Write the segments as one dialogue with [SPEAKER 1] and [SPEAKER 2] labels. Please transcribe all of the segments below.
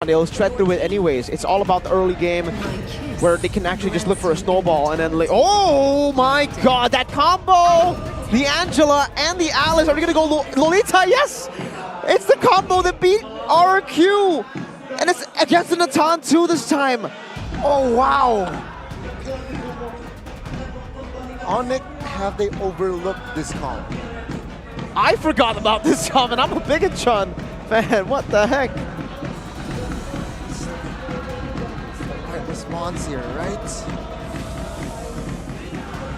[SPEAKER 1] they'll shred through it anyways. It's all about the early game where they can actually just look for a snowball and then like, oh my god, that combo! The Angela and the Alice are gonna go Lolita, yes! It's the combo that beat RQ! And it's against the Natan too this time. Oh wow!
[SPEAKER 2] Onic, have they overlooked this comp?
[SPEAKER 1] I forgot about this comp and I'm a Bigetron fan, what the heck?
[SPEAKER 2] Right response here, right?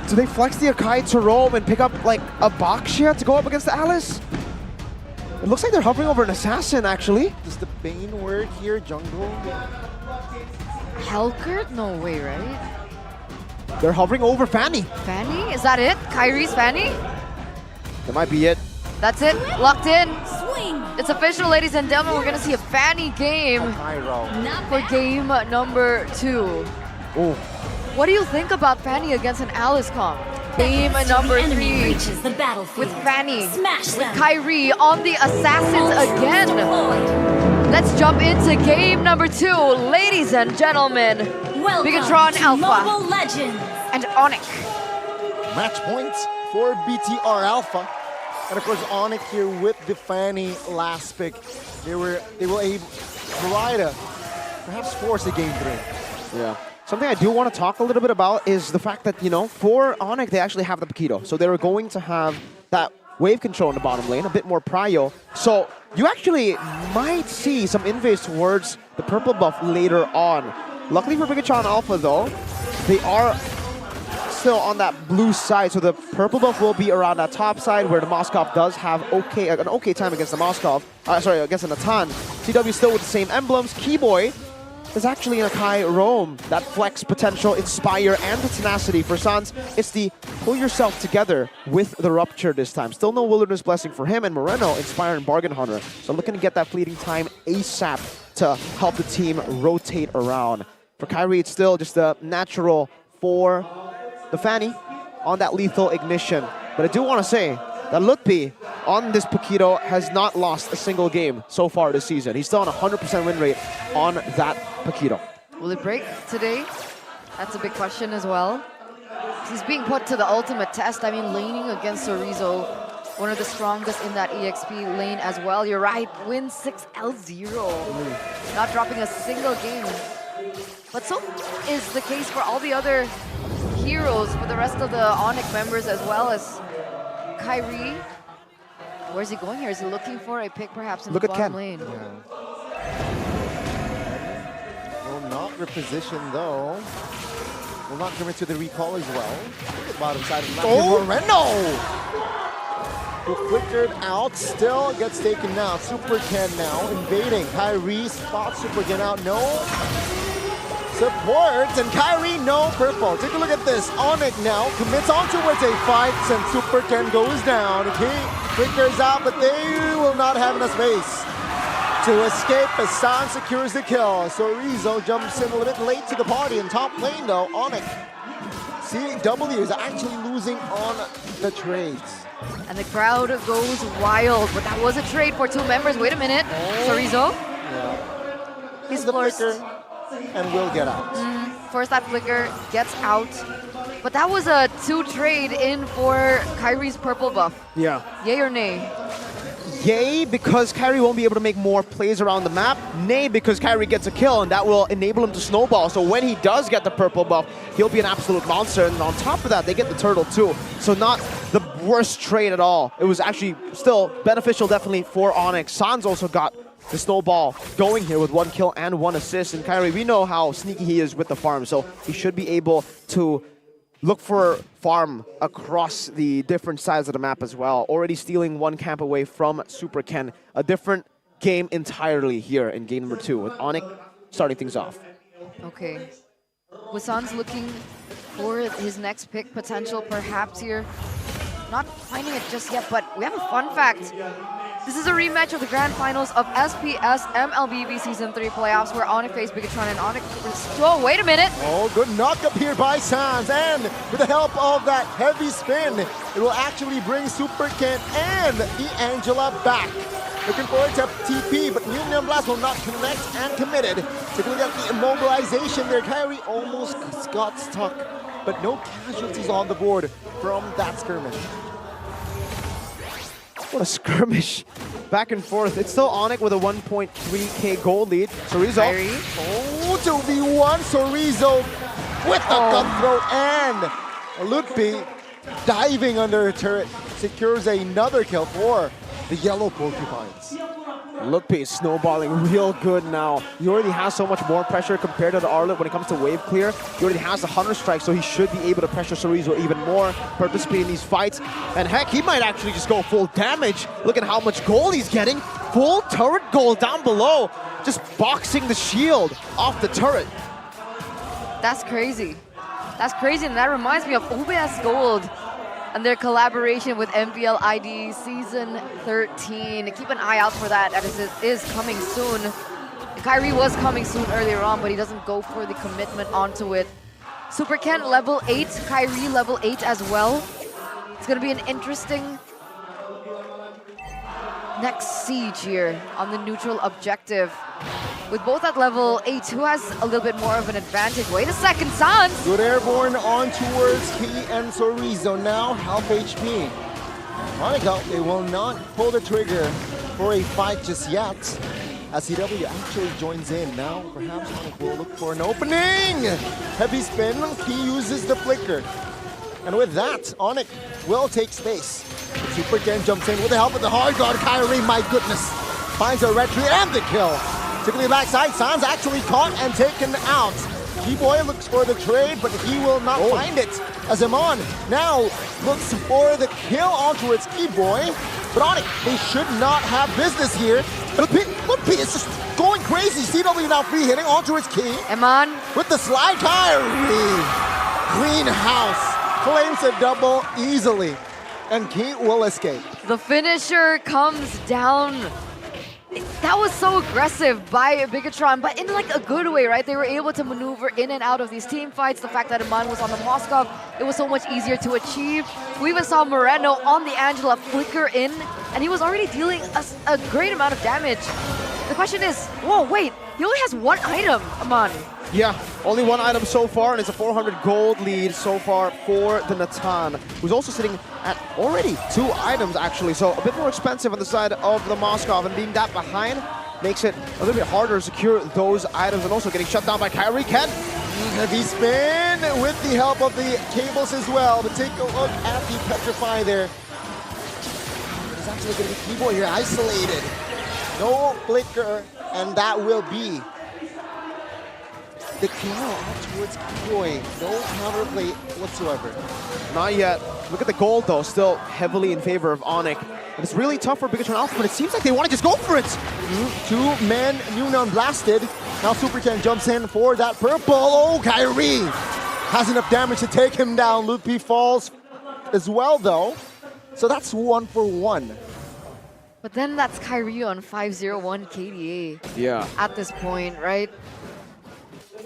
[SPEAKER 1] Do they flex the Akai to roam and pick up like a box here to go up against the Alice? It looks like they're hovering over an assassin actually.
[SPEAKER 2] Does the Bane work here, jungle?
[SPEAKER 3] Helkert? No way, right?
[SPEAKER 1] They're hovering over Fanny.
[SPEAKER 3] Fanny? Is that it? Kyrie's Fanny?
[SPEAKER 1] That might be it.
[SPEAKER 3] That's it. Locked in.
[SPEAKER 4] Swing.
[SPEAKER 3] It's official, ladies and gentlemen. We're going to see a Fanny game for game number 2.
[SPEAKER 1] Oh.
[SPEAKER 3] What do you think about Fanny against an Alice comp? Game number 3
[SPEAKER 4] reaches the battlefield.
[SPEAKER 3] with Fanny,
[SPEAKER 4] Smash
[SPEAKER 3] with
[SPEAKER 4] them.
[SPEAKER 3] Kyrie on the Assassins again.
[SPEAKER 4] Deployed.
[SPEAKER 3] Let's jump into game number 2, ladies and gentlemen.
[SPEAKER 4] Welcome
[SPEAKER 3] Bigetron
[SPEAKER 4] to
[SPEAKER 3] Alpha
[SPEAKER 4] Mobile Legends.
[SPEAKER 3] and Onic.
[SPEAKER 2] Match points for BTR Alpha. And of course, Onic here with the Fanny last pick. They were able to try to perhaps force a game 3.
[SPEAKER 1] Yeah. Something I do want to talk a little bit about is the fact that, you know, for Onic, they actually have the Paquito. So they were going to have that wave control in the bottom lane, a bit more prio. So you actually might see some invades towards the purple buff later on. Luckily for Bigetron Alpha, though, they are still on that blue side. So the purple buff will be around that top side where the Moskov does have an okay time against the Moskov. Against the Natan. CW still with the same emblems. Keyboy is actually in a Kai roam. That flex potential, inspire, and the tenacity for Sans. It's the pull yourself together with the rupture this time. Still no wilderness blessing for him, and Moreno, inspire and bargain hunter. So looking to get that fleeting time ASAP to help the team rotate around. For Kyrie, it's still just a natural for the Fanny on that lethal ignition. But I do want to say that Lutpi on this Paquito has not lost a single game so far this season. He's still on a 100% win rate on that Paquito.
[SPEAKER 3] Will it break today? That's a big question as well. He's being put to the ultimate test. I mean, laning against Sorizo, one of the strongest in that EXP lane as well. You're right, win 6L0. Not dropping a single game. But so is the case for all the other heroes, for the rest of the Onic members as well as Kyrie. Where's he going here? Is he looking for a pick perhaps in the bottom lane?
[SPEAKER 2] Yeah. Will not reposition though. Will not commit to the recall as well. Look at the bottom side of the map.
[SPEAKER 1] Oh,
[SPEAKER 2] Moreno! Who flickered out, still gets taken now. Super Ken now invading. Kyrie spots Super Ken out. No support, and Kyrie no purple. Take a look at this. Onic now commits on towards a fight, and Super Ken goes down. He flickers out, but they will not have enough space to escape as San secures the kill. So Rizzo jumps in a little bit late to the party in top lane though. Onic. CW is actually losing on the trades.
[SPEAKER 3] And the crowd goes wild, but that was a trade for 2 members. Wait a minute, Sorizo.
[SPEAKER 2] Yeah.
[SPEAKER 3] He's
[SPEAKER 2] the
[SPEAKER 3] forced.
[SPEAKER 2] flicker and will get out.
[SPEAKER 3] First that flicker gets out. But that was a 2 trade in for Kyrie's purple buff.
[SPEAKER 1] Yeah.
[SPEAKER 3] Yay or nay?
[SPEAKER 1] Yay, because Kyrie won't be able to make more plays around the map. Nay, because Kyrie gets a kill, and that will enable him to snowball. So when he does get the purple buff, he'll be an absolute monster. And on top of that, they get the turtle too. So not the worst trade at all. It was actually still beneficial, definitely, for Onyx. Sans also got the snowball going here with 1 kill and 1 assist. And Kyrie, we know how sneaky he is with the farm, so he should be able to look for farm across the different sides of the map as well. Already stealing 1 camp away from Super Ken. A different game entirely here in game number 2 with Onic starting things off.
[SPEAKER 3] Okay. Wasan's looking for his next pick potential perhaps here. Not finding it just yet, but we have a fun fact. This is a rematch of the grand finals of SPS MLBB Season 3 playoffs where Onic faced Bigetron and Onic. Oh, wait a minute.
[SPEAKER 2] Oh, good knock up here by Sans, and with the help of that heavy spin, it will actually bring Super Ken and the Angela back looking for a TP, but Neon Blast will not connect and committed. Take a look at the immobilization there. Kyrie almost got stuck, but no casualties on the board from that skirmish.
[SPEAKER 1] What a skirmish. Back and forth. It's still Onic with a 1.3k gold lead. Sorizo.
[SPEAKER 3] Kyrie.
[SPEAKER 2] Oh, 2v1. Sorizo with the gun throw, and Lutpi diving under a turret secures another kill for the yellow Porcupines.
[SPEAKER 1] Lutpi is snowballing real good now. He already has so much more pressure compared to the Arlet when it comes to wave clear. He already has the Hunter Strike, so he should be able to pressure Sorizo even more, participate in these fights. And heck, he might actually just go full damage. Look at how much gold he's getting. Full turret gold down below. Just boxing the shield off the turret.
[SPEAKER 3] That's crazy. That's crazy, and that reminds me of OBS Gold and their collaboration with MPLID Season 13. Keep an eye out for that, as it is coming soon. Kyrie was coming soon earlier on, but he doesn't go for the commitment onto it. Super Ken level 8, Kyrie level 8 as well. It's gonna be an interesting next siege here on the neutral objective. With both at level 8, who has a little bit more of an advantage? Wait a second, Sans!
[SPEAKER 2] Good airborne on towards Key and Sorizo. Now half HP. Monica, they will not pull the trigger for a fight just yet. As CW actually joins in. Now perhaps Onic will look for an opening. Heavy spin, Key uses the flicker. And with that, Onic will take space. Super Ken jumps in with the help of the hard guard. Kyrie, my goodness, finds a retreat and the kill. Typically backside, Sans actually caught and taken out. G-Boy looks for the trade, but he will not find it. As Amon now looks for the kill on towards G-Boy. But Onic, they should not have business here. Lutpi is just going crazy. CW now free hitting on towards Key.
[SPEAKER 3] Eman.
[SPEAKER 2] With the slide, Kyrie. Greenhouse claims a double easily. And Key will escape.
[SPEAKER 3] The finisher comes down. That was so aggressive by Bigetron, but in like a good way, right? They were able to maneuver in and out of these team fights. The fact that Iman was on the Moskov, it was so much easier to achieve. We even saw Moreno on the Angela flicker in, and he was already dealing a great amount of damage. The question is, whoa, wait, he only has one item, Iman.
[SPEAKER 1] Yeah, only one item so far, and it's a 400 gold lead so far for the Natan, who's also sitting at already 2 items, actually. So a bit more expensive on the side of the Moskov, and being that behind makes it a little bit harder to secure those items, and also getting shut down by Kyrie. Ken.
[SPEAKER 2] Heavy spin with the help of the cables as well. But take a look at the Petrify there. It's actually going to be Keyboy here, isolated. No flicker, and that will be the kill out towards Keyboy. No counterplay whatsoever.
[SPEAKER 1] Not yet. Look at the gold, though, still heavily in favor of Onic. And it's really tough for Bigetron Alpha, but it seems like they want to just go for it.
[SPEAKER 2] 2 men, Neon blasted. Now Super Ken jumps in for that purple. Oh, Kyrie has enough damage to take him down. Lutpi falls as well, though. So that's 1 for 1.
[SPEAKER 3] But then that's Kyrie on 501 KDA.
[SPEAKER 1] Yeah.
[SPEAKER 3] At this point, right?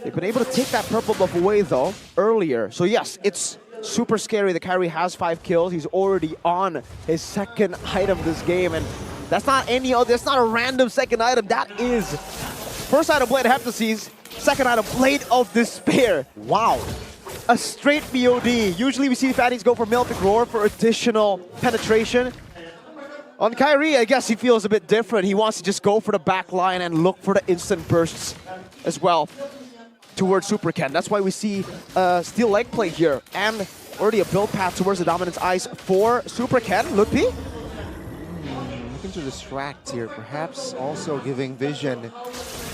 [SPEAKER 1] They've been able to take that purple buff away, though, earlier. So yes, it's super scary that Kyrie has 5 kills. He's already on his second item this game, and that's not any other, that's not a random second item. That is first item, Blade of Heptases, second item, Blade of Despair. Wow. A straight BOD. Usually we see fatties go for Melodic Roar for additional penetration. On Kyrie, I guess he feels a bit different. He wants to just go for the back line and look for the instant bursts as well towards Super Ken. That's why we see steel leg play here, and already a build path towards the Dominance Ice for Super Ken. Lutpi?
[SPEAKER 2] Looking to distract here, perhaps also giving vision.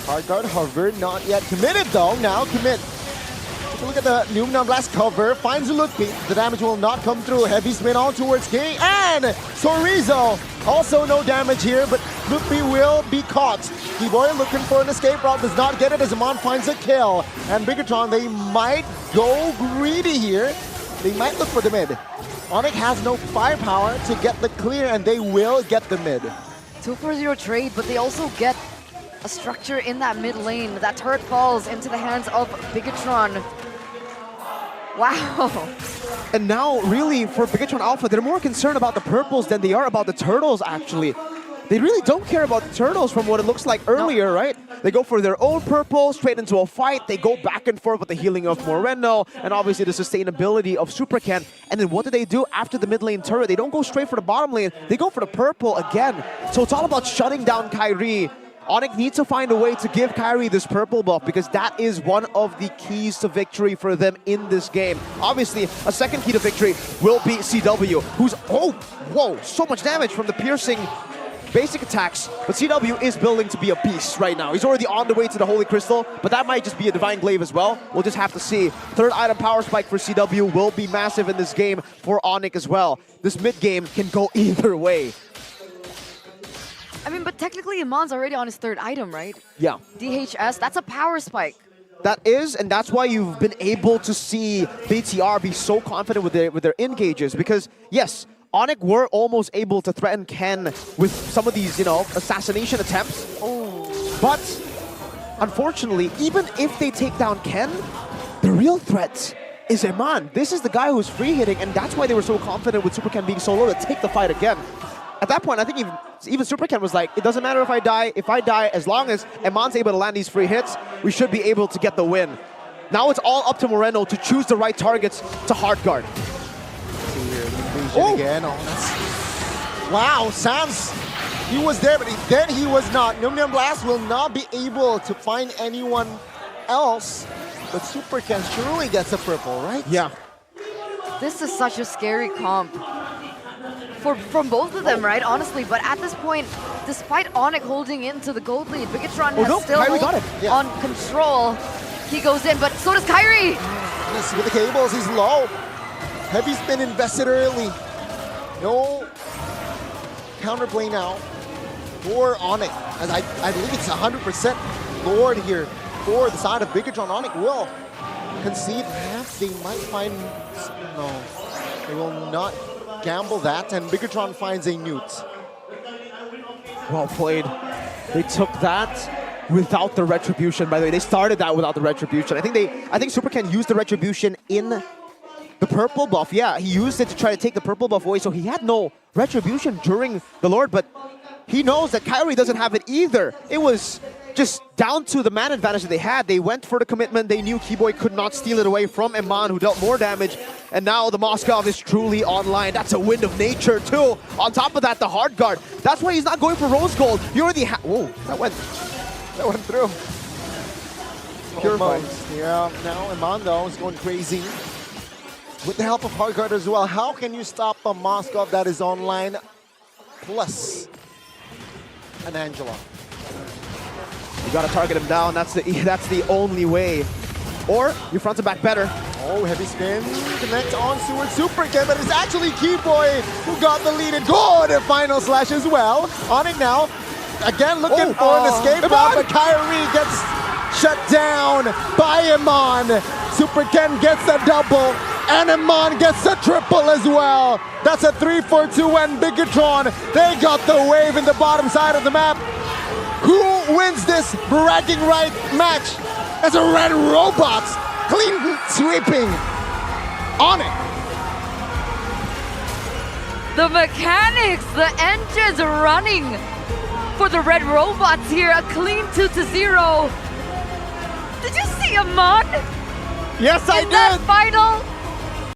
[SPEAKER 2] Hard guard, however, not yet committed though. Now commit. Take a look at the Numenon Blast cover. Finds Lutpi. The damage will not come through. Heavy spin on towards King. And Sorizo. Also no damage here, but Lutpi will be caught. Keyboy looking for an escape route. Does not get it as Amon finds a kill. And Bigetron, they might go greedy here. They might look for the mid. Onic has no firepower to get the clear, and they will get the mid.
[SPEAKER 3] 2-4-0 trade, but they also get a structure in that mid lane. That turret falls into the hands of Bigetron. Wow.
[SPEAKER 1] And now, really, for Bigetron Alpha, they're more concerned about the purples than they are about the turtles, actually. they really don't care about the turtles from what it looks like earlier, right? They go for their own purple, straight into a fight. They go back and forth with the healing of Moreno, and obviously the sustainability of Super Ken. And then what do after the mid lane turret? They don't go straight for the bottom lane. They go for the purple again. So it's all about shutting down Kyrie. Onic needs to find a way to give Kyrie this purple buff because that is one of the keys to victory for them in this game. Obviously, a second key to victory will be CW, who's, oh, whoa, so much damage from the piercing basic attacks, but CW is building to be a beast right now. He's already on the way to the Holy Crystal, but that might just be a Divine Glaive as well. We'll just have to see. Third item power spike for CW will be massive in this game for Onic as well. This mid game can go either way.
[SPEAKER 3] I mean, but technically Iman's already on his third item, right?
[SPEAKER 1] Yeah.
[SPEAKER 3] DHS, that's a power spike.
[SPEAKER 1] That is, and that's why you've been able to see BTR be so confident with their engages, because yes, Onic were almost able to threaten Ken with some of these, you know, assassination attempts. Oh. But unfortunately, even if they take down Ken, the real threat is Iman. This is the guy who's free hitting, and that's why they were so confident with Super Ken being so low to take the fight again. At that point, I think even Super Ken was like, it doesn't matter if I die. If I die, as long as Iman's able to land these free hits, we should be able to get the win. Now it's all up to Moreno to choose the right targets to hard guard.
[SPEAKER 2] Oh. Again. Oh, that's... Wow, Sans, he was there, but then he was not. Num Num Blast will not be able to find anyone else, but Super Ken surely gets a purple, right?
[SPEAKER 1] Yeah.
[SPEAKER 3] This is such a scary comp from both of them, right? Honestly, but at this point, despite Onic holding into the gold lead, Bigetron has still on control. He goes in, but so does Kyrie.
[SPEAKER 2] Yes, with the cables, he's low. Heavy spin invested early. No counterplay now for Onic, as I believe it's 100% Lord here for the side of Bigetron. Onic will concede. Perhaps they might find... No, they will not gamble that, and Bigetron finds a newt.
[SPEAKER 1] Well played. They took that without the retribution, by the way. They started that without the retribution. I think Super Ken used the retribution in the purple buff. Yeah, he used it to try to take the purple buff away, so he had no retribution during the Lord, but he knows that Kyrie doesn't have it either. It was just down to the man advantage that they had. They went for the commitment. They knew Keyboy could not steal it away from Iman, who dealt more damage. And now the Moskov is truly online. That's a wind of nature, too. On top of that, the hard guard. That's why he's not going for Rose Gold. You already have... Whoa, that went through. Purified.
[SPEAKER 2] Yeah, now Iman, though, is going crazy. With the help of hard guard as well. How can you stop a Moskov that is online plus an Angela?
[SPEAKER 1] You gotta target him down. That's the only way. Or you front and back better.
[SPEAKER 2] Oh, heavy spin. Connect on Seward Super Ken, but it's actually Keyboy who got the lead. And good final slash as well. Onic now. Again, looking for an escape route, but Kyrie gets shut down by Iman. Super Ken gets a double, and Iman gets a triple as well. That's a 3-4-2, and Bigetron, they got the wave in the bottom side of the map. Who wins this bragging right match? As a red robot, clean sweeping on it.
[SPEAKER 3] The mechanics, the engines running for the red robots here. A clean 2-0. Did you see Iman?
[SPEAKER 2] Yes, I did.
[SPEAKER 3] That final